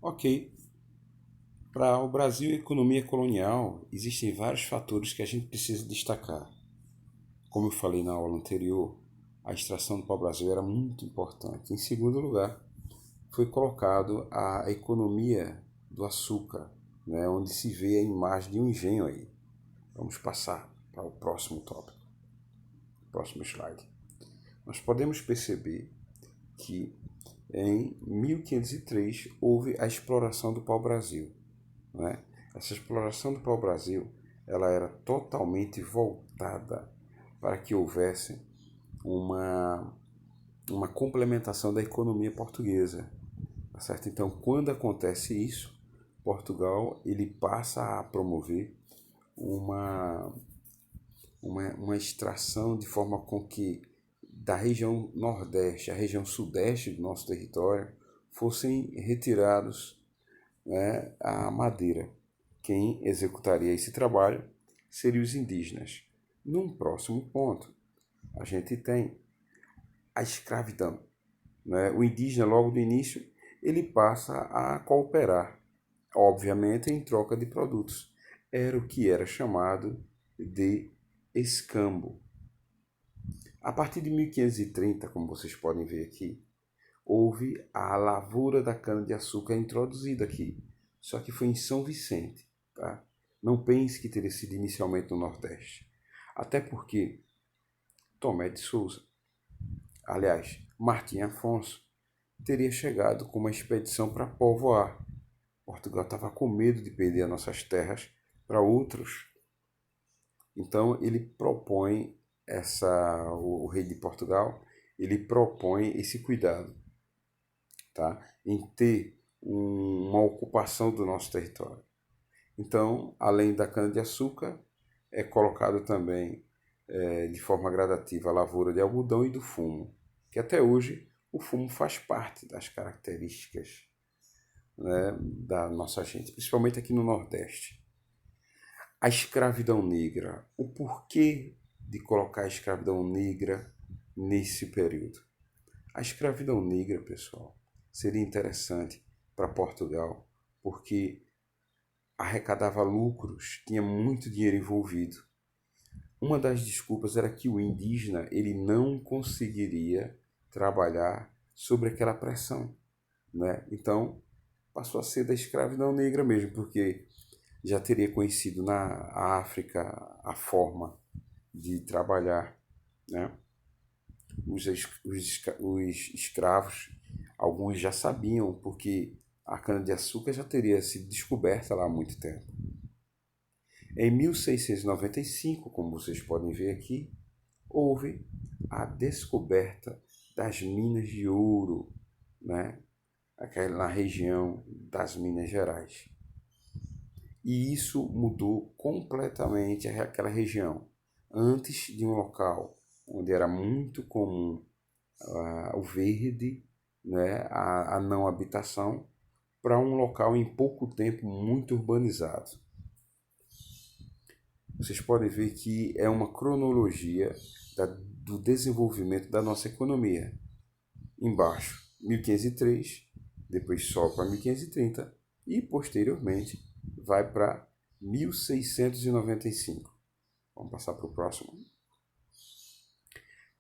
Ok, para o Brasil e a economia colonial, existem vários fatores que a gente precisa destacar. Como eu falei na aula anterior, a extração do pau-brasil era muito importante. Em segundo lugar, foi colocado a economia do açúcar, né, onde se vê a imagem de um engenho aí. Vamos passar para o próximo tópico, próximo slide. Nós podemos perceber que em 1503 houve a exploração do pau-brasil. Né? Essa exploração do pau-brasil ela era totalmente voltada para que houvesse uma, uma complementação da economia portuguesa. Tá certo? Então, quando acontece isso, Portugal ele passa a promover uma, uma extração de forma com que da região nordeste à região sudeste do nosso território fossem retirados, né, a madeira. Quem executaria esse trabalho seriam os indígenas. Num próximo ponto, a gente tem a escravidão. Né? O indígena, logo do início, ele passa a cooperar, obviamente em troca de produtos. Era o que era chamado de escambo. A partir de 1530, como vocês podem ver aqui, houve a lavoura da cana-de-açúcar introduzida aqui, só que foi em São Vicente. Tá? Não pense que teria sido inicialmente no Nordeste. Até porque Tomé de Souza, aliás, Martim Afonso, teria chegado com uma expedição para povoar. Portugal estava com medo de perder as nossas terras para outros. Então ele propõe o rei de Portugal, ele propõe esse cuidado, tá? Em ter uma ocupação do nosso território. Então, além da cana-de-açúcar, é colocado também de forma gradativa a lavoura de algodão e do fumo, que até hoje o fumo faz parte das características, né, da nossa gente, principalmente aqui no Nordeste. A escravidão negra, o porquê de colocar a escravidão negra nesse período? A escravidão negra, pessoal, seria interessante para Portugal, porque arrecadava lucros, tinha muito dinheiro envolvido. Uma das desculpas era que o indígena ele não conseguiria trabalhar sobre aquela pressão, né? Então passou a ser da escravidão negra mesmo, porque já teria conhecido na África a forma de trabalhar, né? Os escravos, alguns já sabiam, porque a cana-de-açúcar já teria sido descoberta lá há muito tempo. Em 1695, como vocês podem ver aqui, houve a descoberta das minas de ouro, né? Na região das Minas Gerais. E isso mudou completamente aquela região. Antes de um local onde era muito comum o verde, né, a não habitação, para um local em pouco tempo muito urbanizado. Vocês podem ver que é uma cronologia do desenvolvimento da nossa economia. Embaixo, 1503, depois sobe para 1530 e posteriormente vai para 1695. Vamos passar para o próximo.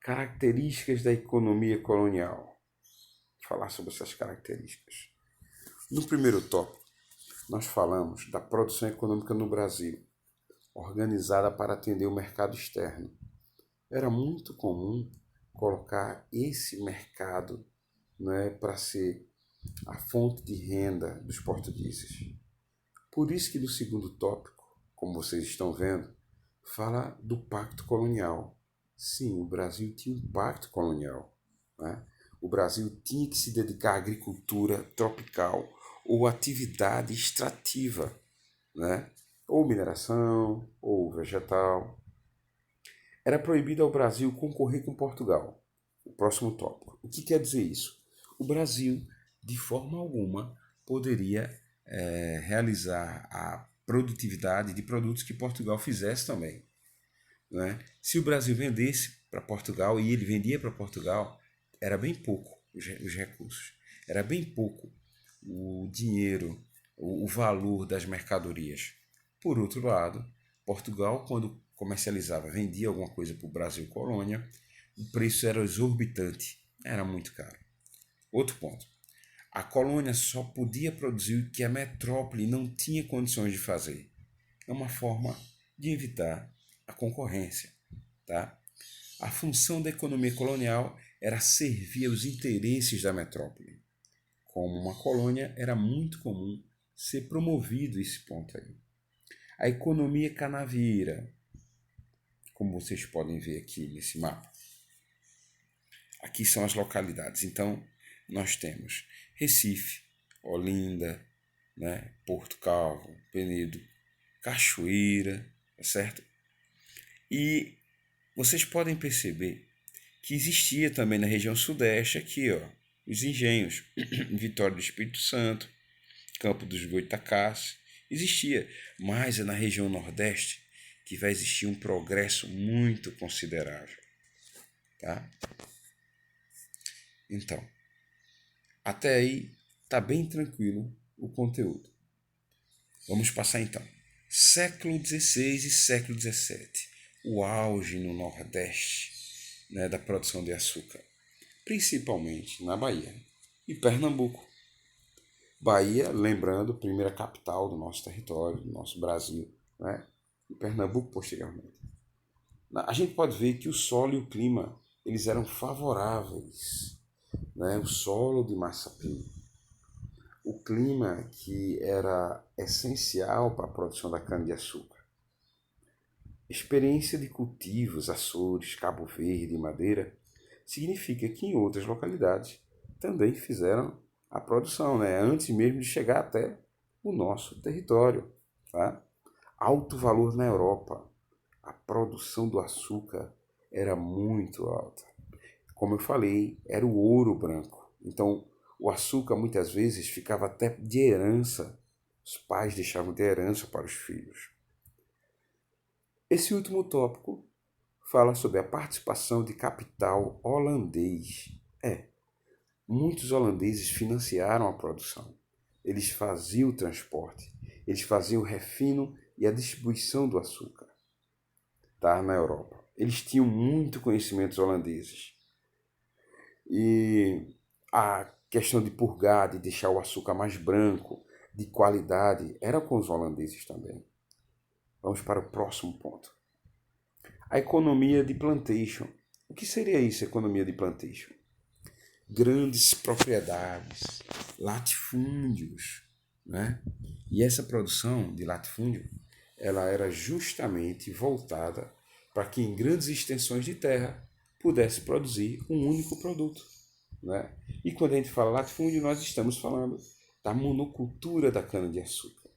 Características da economia colonial. Vou falar sobre essas características. No primeiro tópico, nós falamos da produção econômica no Brasil, organizada para atender o mercado externo. Era muito comum colocar esse mercado, né, para ser a fonte de renda dos portugueses. Por isso que no segundo tópico, como vocês estão vendo, fala do pacto colonial. Sim, o Brasil tinha um pacto colonial. Né? O Brasil tinha que se dedicar à agricultura tropical ou atividade extrativa, né? Ou mineração, ou vegetal. Era proibido ao Brasil concorrer com Portugal. O próximo tópico. O que quer dizer isso? O Brasil, de forma alguma, poderia realizar a produtividade de produtos que Portugal fizesse também. Né? Se o Brasil vendesse para Portugal e ele vendia para Portugal, era bem pouco os recursos, era bem pouco o dinheiro, o valor das mercadorias. Por outro lado, Portugal, quando comercializava, vendia alguma coisa para o Brasil colônia, o preço era exorbitante, era muito caro. Outro ponto, a colônia só podia produzir o que a metrópole não tinha condições de fazer. É uma forma de evitar a concorrência, tá? A função da economia colonial era servir aos interesses da metrópole. Como uma colônia, era muito comum ser promovido esse ponto aí. A economia canavieira, como vocês podem ver aqui nesse mapa. Aqui são as localidades. Então, nós temos Recife, Olinda, né, Porto Calvo, Penedo, Cachoeira, tá certo? E vocês podem perceber que existia também na região sudeste aqui, ó, os engenhos, Vitória do Espírito Santo, Campo dos Goitacás, existia, mas é na região nordeste que vai existir um progresso muito considerável, tá? Então, até aí tá bem tranquilo o conteúdo. Vamos passar então. Século XVI e século XVII, o auge no Nordeste, né, da produção de açúcar, principalmente na Bahia e Pernambuco. Bahia, lembrando, primeira capital do nosso território, do nosso Brasil, né, e Pernambuco posteriormente. A gente pode ver que o solo e o clima eles eram favoráveis, né, o solo de Massapim, o clima que era essencial para a produção da cana-de-açúcar. Experiência de cultivos, Açores, Cabo Verde e Madeira, significa que em outras localidades também fizeram a produção, né? Antes mesmo de chegar até o nosso território. Tá? Alto valor na Europa. A produção do açúcar era muito alta. Como eu falei, era o ouro branco. Então, o açúcar muitas vezes ficava até de herança. Os pais deixavam de herança para os filhos. Esse último tópico fala sobre a participação de capital holandês. Muitos holandeses financiaram a produção. Eles faziam o transporte, eles faziam o refino e a distribuição do açúcar, tá? Na Europa. Eles tinham muito conhecimento, os holandeses. E a questão de purgar, de deixar o açúcar mais branco, de qualidade, era com os holandeses também. Vamos para o próximo ponto. A economia de plantation. O que seria isso, economia de plantation? Grandes propriedades, latifúndios, né? E essa produção de latifúndio, ela era justamente voltada para que em grandes extensões de terra pudesse produzir um único produto, né? E quando a gente fala latifúndio, nós estamos falando da monocultura da cana-de-açúcar,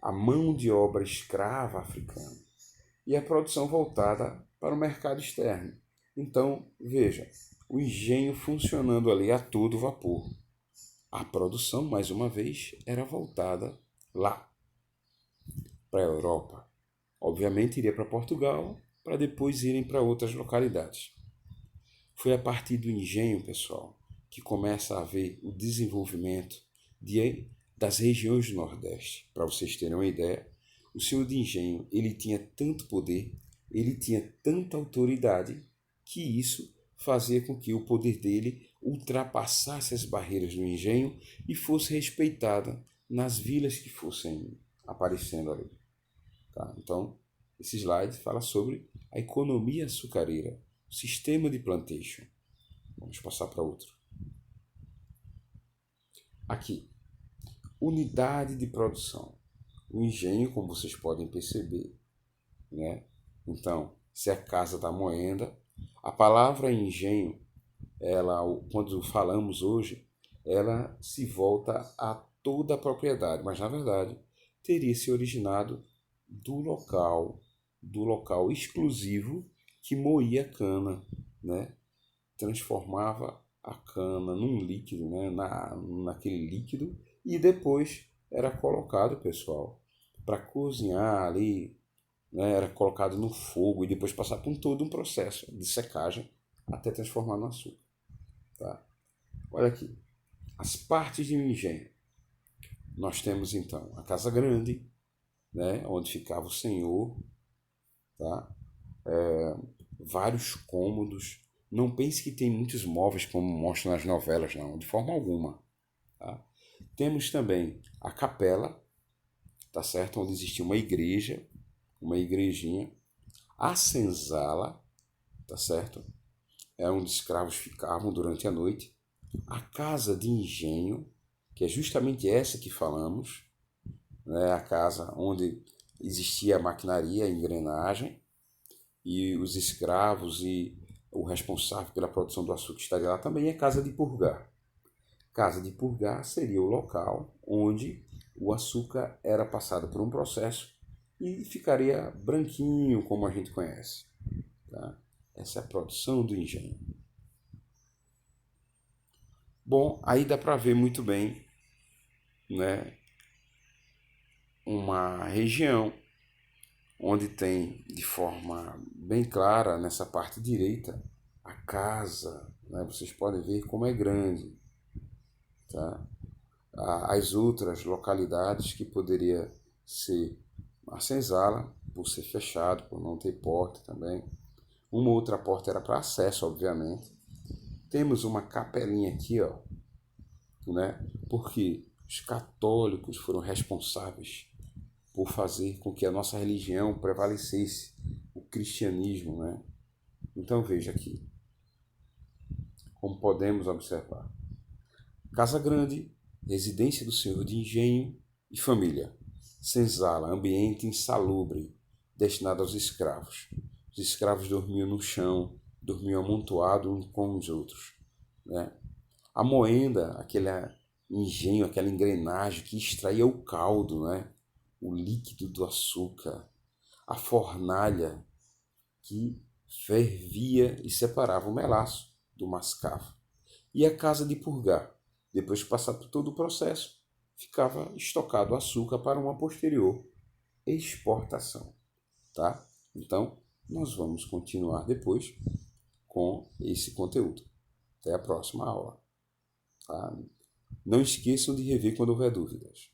a mão de obra escrava africana e a produção voltada para o mercado externo. Então, veja, o engenho funcionando ali a todo vapor. A produção, mais uma vez, era voltada lá, para a Europa. Obviamente iria para Portugal, para depois irem para outras localidades. Foi a partir do engenho, pessoal, que começa a haver o desenvolvimento das regiões do Nordeste. Para vocês terem uma ideia, o senhor de engenho ele tinha tanto poder, ele tinha tanta autoridade, que isso fazia com que o poder dele ultrapassasse as barreiras do engenho e fosse respeitada nas vilas que fossem aparecendo ali. Tá? Então, esse slide fala sobre a economia açucareira, o sistema de plantation. Vamos passar para outro. Aqui, unidade de produção. O engenho, como vocês podem perceber, né? Então, se é a casa da moenda, a palavra engenho, ela, quando falamos hoje, ela se volta a toda a propriedade, mas na verdade teria se originado do local exclusivo que moía a cana, né? Transformava a cana num líquido, né? Naquele líquido, e depois era colocado, pessoal, para cozinhar ali, né? Era colocado no fogo e depois passar por todo um processo de secagem até transformar no açúcar. Tá? Olha aqui. As partes de um engenho. Nós temos então a casa grande, né, onde ficava o senhor, tá? Vários cômodos. Não pense que tem muitos móveis como mostram nas novelas, não, de forma alguma. Tá? Temos também a capela, tá certo? Onde existia uma igrejinha. A senzala, tá certo? É onde escravos ficavam durante a noite. A casa de engenho, que é justamente essa que falamos, né? A casa onde existia a maquinaria, a engrenagem, e os escravos e o responsável pela produção do açúcar estaria lá também, é casa de purgar. Casa de purgar seria o local onde o açúcar era passado por um processo e ficaria branquinho, como a gente conhece. Tá? Essa é a produção do engenho. Bom, aí dá para ver muito bem, né, uma região onde tem de forma bem clara nessa parte direita a casa, né? Vocês podem ver como é grande, tá? As outras localidades que poderia ser a senzala, por ser fechado, por não ter porta também. Uma outra porta era para acesso, obviamente. Temos uma capelinha aqui, ó, né? Porque os católicos foram responsáveis por fazer com que a nossa religião prevalecesse, o cristianismo, né? Então veja aqui, como podemos observar. Casa grande, residência do senhor de engenho e família. Senzala, ambiente insalubre, destinado aos escravos. Os escravos dormiam no chão, dormiam amontoados uns com os outros, né? A moenda, aquele engenho, aquela engrenagem que extraía o caldo, né? O líquido do açúcar. A fornalha que fervia e separava o melaço do mascavo. E a casa de purgar, depois de passar por todo o processo, ficava estocado o açúcar para uma posterior exportação, tá? Então, nós vamos continuar depois com esse conteúdo. Até a próxima aula, tá? Não esqueçam de rever quando houver dúvidas.